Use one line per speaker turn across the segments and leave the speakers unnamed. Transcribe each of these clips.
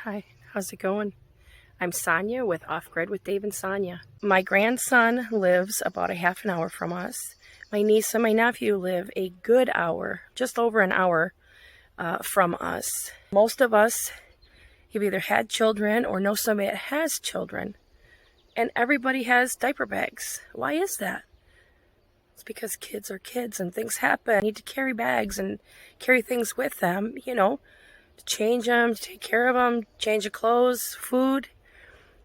Hi, how's it going? I'm Sonia with Off Grid with Dave and Sonia. My grandson lives about a half an hour from us. My niece and my nephew live a good hour, just over an hour from us. Most of us have either had children or know somebody that has children. And everybody has diaper bags. Why is that? It's because kids are kids and things happen. They need to carry bags and carry things with them, to change them, to take care of them, change of clothes, food.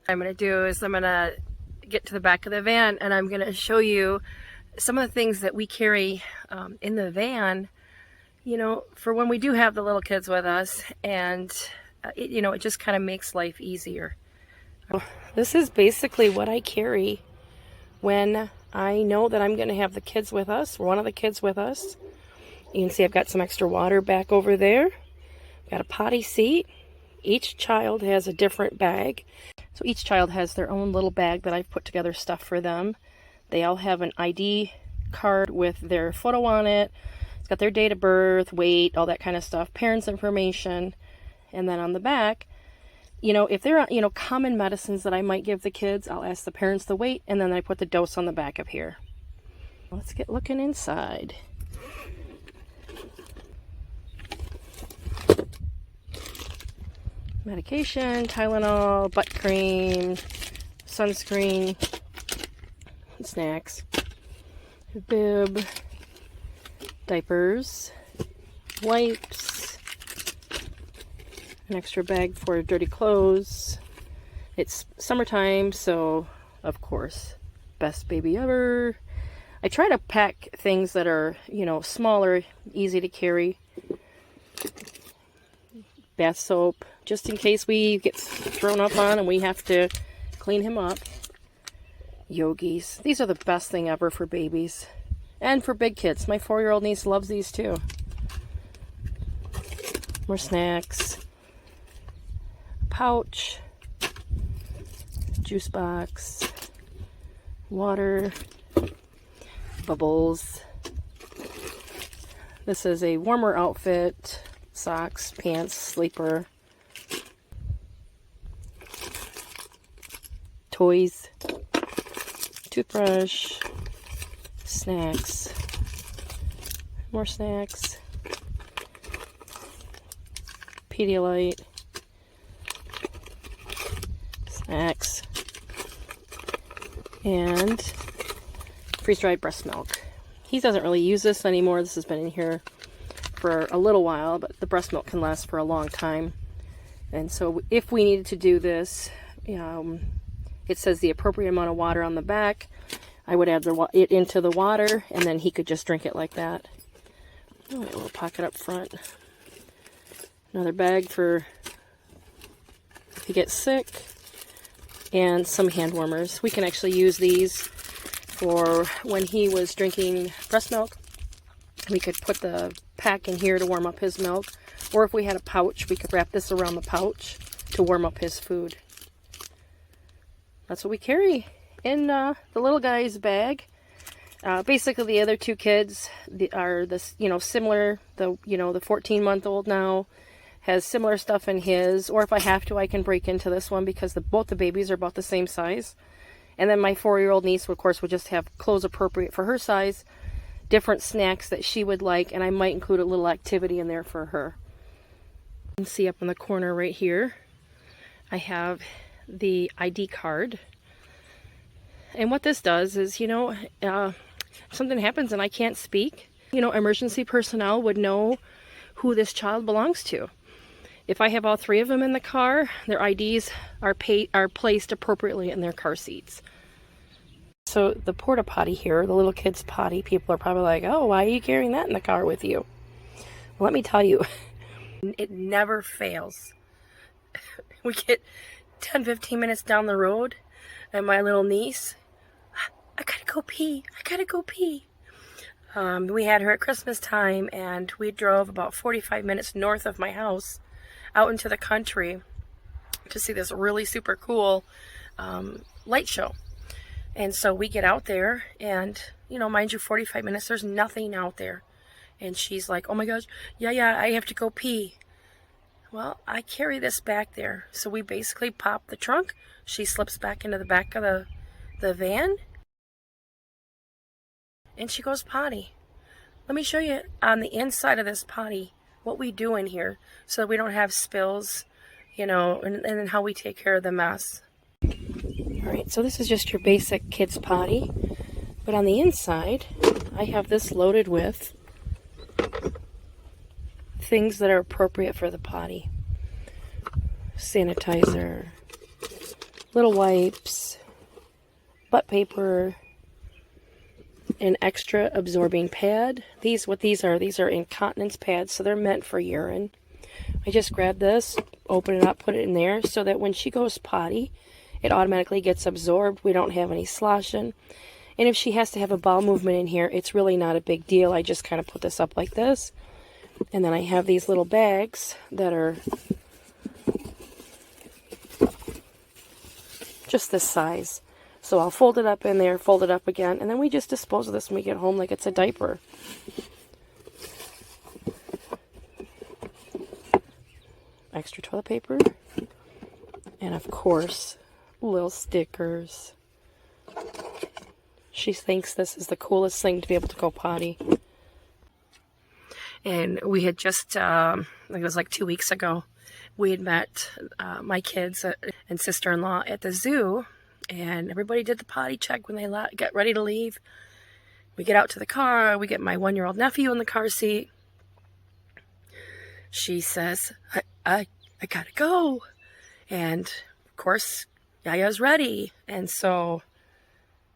What I'm going to do is I'm going to get to the back of the van and I'm going to show you some of the things that we carry in the van, for when we do have the little kids with us, and it just kind of makes life easier. This is basically what I carry when I know that I'm going to have the kids with us, or one of the kids with us. You can see I've got some extra water back over there. Got a potty seat. Each child has a different bag. So each child has their own little bag that I've put together stuff for them. They all have an ID card with their photo on it. It's got their date of birth, weight, all that kind of stuff, parents' information. And then on the back, if there are, common medicines that I might give the kids, I'll ask the parents the weight, and then I put the dose on the back of here. Let's get looking inside. Medication, Tylenol, butt cream, sunscreen, snacks, bib, diapers, wipes, an extra bag for dirty clothes. It's summertime, so of course, best baby ever. I try to pack things that are, smaller, easy to carry. Bath soap, just in case we get thrown up on and we have to clean him up. Yogis. These are the best thing ever for babies. And for big kids. My 4-year-old niece loves these too. More snacks. Pouch. Juice box. Water. Bubbles. This is a warmer outfit. Socks, pants, sleeper, toys, toothbrush, snacks, more snacks, Pedialyte, snacks, and freeze-dried breast milk. He doesn't really use this anymore. This has been in here for a little while, but the breast milk can last for a long time. And so if we needed to do this, it says the appropriate amount of water on the back. I would add it into the water, and then he could just drink it like that. Oh, a little pocket up front. Another bag for if he gets sick, and some hand warmers. We can actually use these for when he was drinking breast milk. We could put the pack in here to warm up his milk, or if we had a pouch, we could wrap this around the pouch to warm up his food. That's what we carry in the little guy's bag. Basically, the other two kids are similar. The 14-month-old now has similar stuff in his, or if I have to, I can break into this one because both the babies are about the same size. And then my 4-year-old niece, of course, would just have clothes appropriate for her size. Different snacks that she would like, and I might include a little activity in there for her. You can see up in the corner right here, I have the ID card. And what this does is, if something happens and I can't speak, emergency personnel would know who this child belongs to. If I have all 3 of them in the car, their IDs are placed appropriately in their car seats. So the porta potty here, the little kid's potty, people are probably like, oh, why are you carrying that in the car with you? Well, let me tell you, it never fails. We get 10-15 minutes down the road, and my little niece, I gotta go pee. We had her at Christmas time, and we drove about 45 minutes north of my house out into the country to see this really super cool light show. And so we get out there and, mind you, 45 minutes, there's nothing out there. And she's like, oh my gosh, yeah, I have to go pee. Well, I carry this back there. So we basically pop the trunk. She slips back into the back of the van. And she goes potty. Let me show you on the inside of this potty what we do in here so that we don't have spills, you know, and then how we take care of the mess. Alright, so this is just your basic kids potty. But on the inside, I have this loaded with things that are appropriate for the potty. Sanitizer, little wipes, butt paper, an extra absorbing pad. What these are incontinence pads, so they're meant for urine. I just grab this, open it up, put it in there so that when she goes potty, it automatically gets absorbed. We don't have any sloshing. And if she has to have a bowel movement in here, it's really not a big deal. I just kind of put this up like this. And then I have these little bags that are just this size. So I'll fold it up in there, fold it up again, and then we just dispose of this when we get home like it's a diaper. Extra toilet paper. And of course, little stickers. She thinks this is the coolest thing to be able to go potty. And we had just, I think it was like 2 weeks ago, we had met my kids and sister-in-law at the zoo, and everybody did the potty check when they got ready to leave. We get out to the car, we get my 1-year-old nephew in the car seat. She says, I gotta go. And of course, Yaya's ready. And so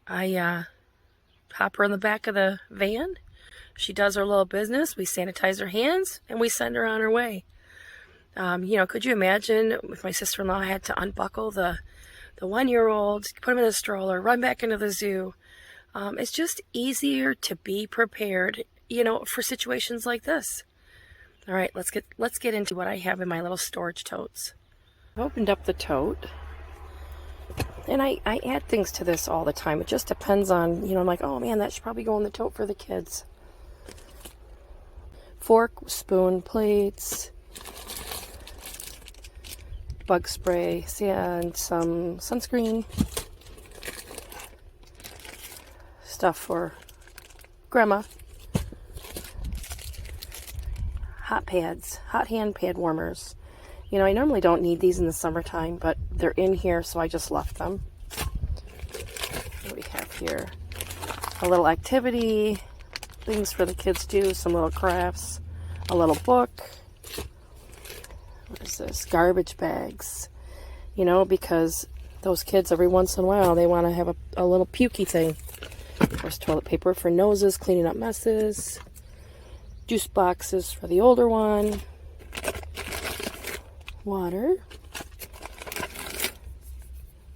I hop her in the back of the van. She does her little business. We sanitize her hands and we send her on her way. You know, could you imagine if my sister-in-law had to unbuckle the 1-year-old, put him in a stroller, run back into the zoo? It's just easier to be prepared, you know, for situations like this. All right, let's get into what I have in my little storage totes. I opened up the tote, and I add things to this all the time. It just depends on, you know, I'm like, oh man, that should probably go in the tote for the kids. Fork, spoon, plates, bug spray, and some sunscreen, stuff for grandma, hot pads, hot hand pad warmers. You know, I normally don't need these in the summertime, but they're in here, so I just left them. What do we have here? A little activity, things for the kids to do, some little crafts, a little book. What is this? Garbage bags. You know, because those kids, every once in a while, they want to have a little pukey thing. There's toilet paper for noses, cleaning up messes. Juice boxes for the older one. Water.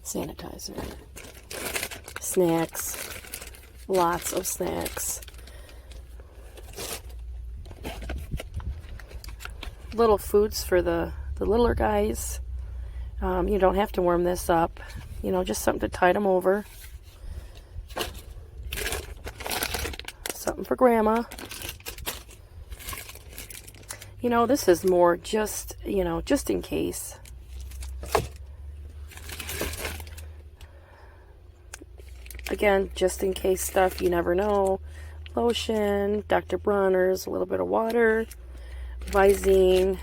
Sanitizer. Snacks. Lots of snacks. Little foods for the littler guys. You don't have to warm this up. You know, just something to tide them over. Something for grandma. You know, this is more just, you know, just in case. Again, just in case stuff, you never know. Lotion, Dr. Bronner's, a little bit of water, Visine,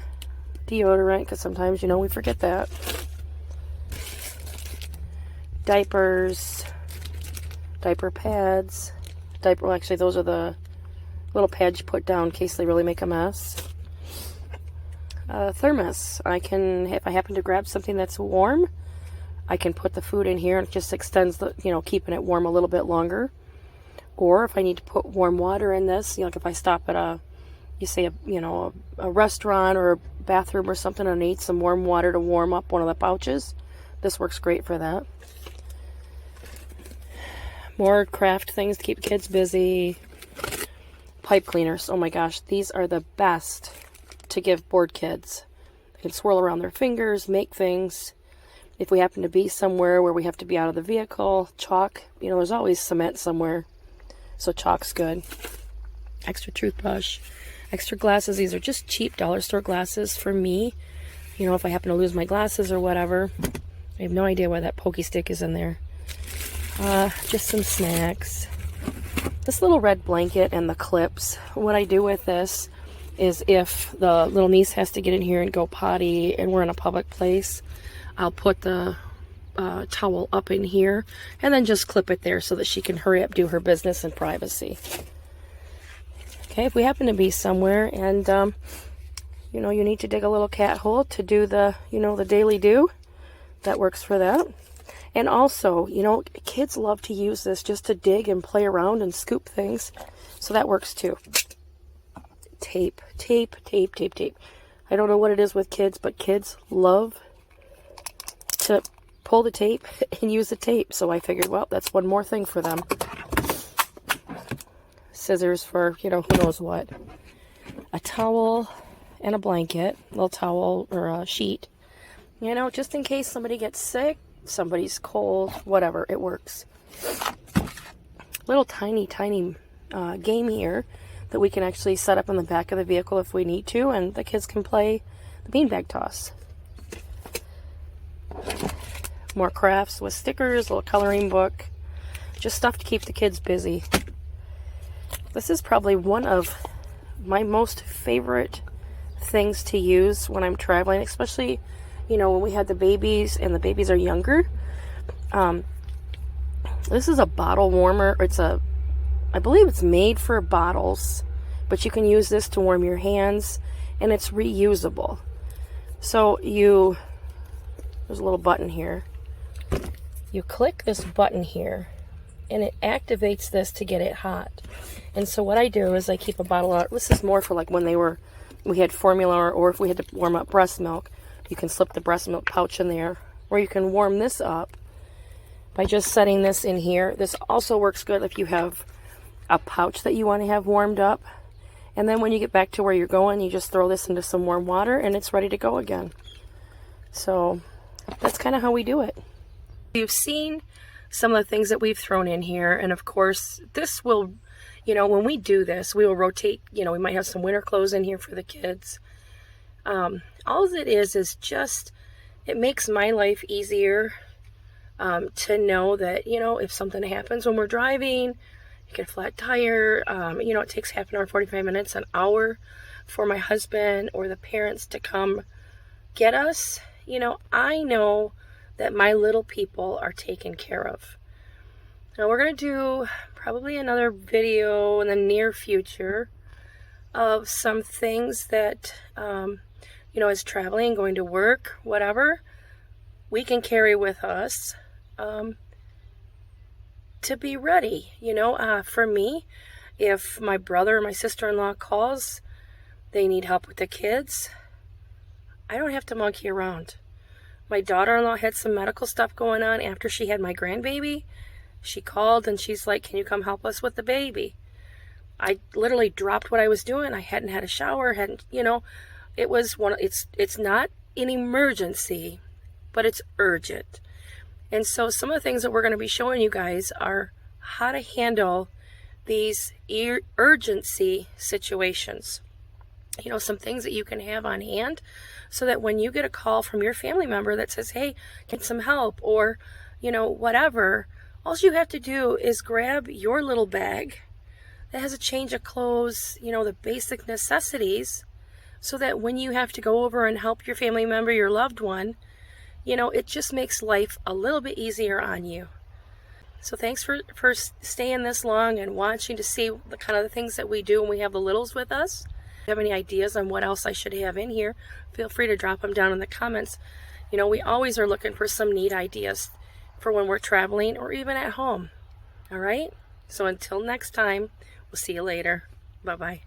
deodorant, because sometimes, you know, we forget that. Diapers, diaper pads, well, actually, those are the little pads you put down in case they really make a mess. Thermos. If I happen to grab something that's warm, I can put the food in here and it just extends the, you know, keeping it warm a little bit longer. Or if I need to put warm water in this, you know, like if I stop at a restaurant or a bathroom or something and I need some warm water to warm up one of the pouches, this works great for that. More craft things to keep kids busy. Pipe cleaners. Oh my gosh, these are the best to give bored kids. They can swirl around their fingers, make things. If we happen to be somewhere where we have to be out of the vehicle, chalk, you know, there's always cement somewhere, so chalk's good. Extra toothbrush, extra glasses. These are just cheap dollar store glasses for me. you know, if I happen to lose my glasses or whatever. I have no idea why that pokey stick is in there. Just some snacks. This little red blanket and the clips. What I do with this is if the little niece has to get in here and go potty and we're in a public place, I'll put the towel up in here and then just clip it there so that she can hurry up, do her business in privacy. Okay, if we happen to be somewhere and, you know, you need to dig a little cat hole to do the, you know, the daily do, that works for that. And also, you know, kids love to use this just to dig and play around and scoop things. So that works too. Tape, tape, tape, tape, tape. I don't know what it is with kids, but kids love to pull the tape and use the tape. So I figured, well, that's one more thing for them. Scissors for, you know, who knows what. A towel and a blanket, a little towel or a sheet. You know, just in case somebody gets sick, somebody's cold, whatever, it works. Little tiny, tiny game here that we can actually set up in the back of the vehicle if we need to, and the kids can play the beanbag toss. More crafts with stickers, a little coloring book, just stuff to keep the kids busy. This is probably one of my most favorite things to use when I'm traveling, especially, you know, when we had the babies and the babies are younger. This is a bottle warmer. I believe it's made for bottles, but you can use this to warm your hands, and it's reusable. So there's a little button here. You click this button here, and it activates this to get it hot. And so what I do is I keep a bottle out. This is more for like when we had formula, or if we had to warm up breast milk. You can slip the breast milk pouch in there, or you can warm this up by just setting this in here. This also works good if you have a pouch that you want to have warmed up. And then when you get back to where you're going, you just throw this into some warm water and it's ready to go again. So that's kind of how we do it. You've seen some of the things that we've thrown in here, and of course this will, you know, when we do this, we will rotate. You know, we might have some winter clothes in here for the kids. All it is just, it makes my life easier to know that, you know, if something happens when we're driving, you get a flat tire, you know, it takes half an hour, 45 minutes, an hour for my husband or the parents to come get us. You know, I know that my little people are taken care of. Now we're going to do probably another video in the near future of some things that, you know, as traveling, going to work, whatever, we can carry with us to be ready. You know, for me, if my brother or my sister-in-law calls, they need help with the kids, I don't have to monkey around. My daughter-in-law had some medical stuff going on after she had my grandbaby. She called and she's like, can you come help us with the baby? I literally dropped what I was doing. I hadn't had a shower, you know, it's not an emergency, but it's urgent. And so some of the things that we're going to be showing you guys are how to handle these urgency situations. You know, some things that you can have on hand so that when you get a call from your family member that says, hey, get some help, or, you know, whatever, all you have to do is grab your little bag that has a change of clothes, you know, the basic necessities, so that when you have to go over and help your family member, your loved one, you know, it just makes life a little bit easier on you. So thanks for staying this long and watching to see the kind of the things that we do when we have the littles with us. If you have any ideas on what else I should have in here, feel free to drop them down in the comments. You know, we always are looking for some neat ideas for when we're traveling or even at home. All right? So until next time, we'll see you later. Bye-bye.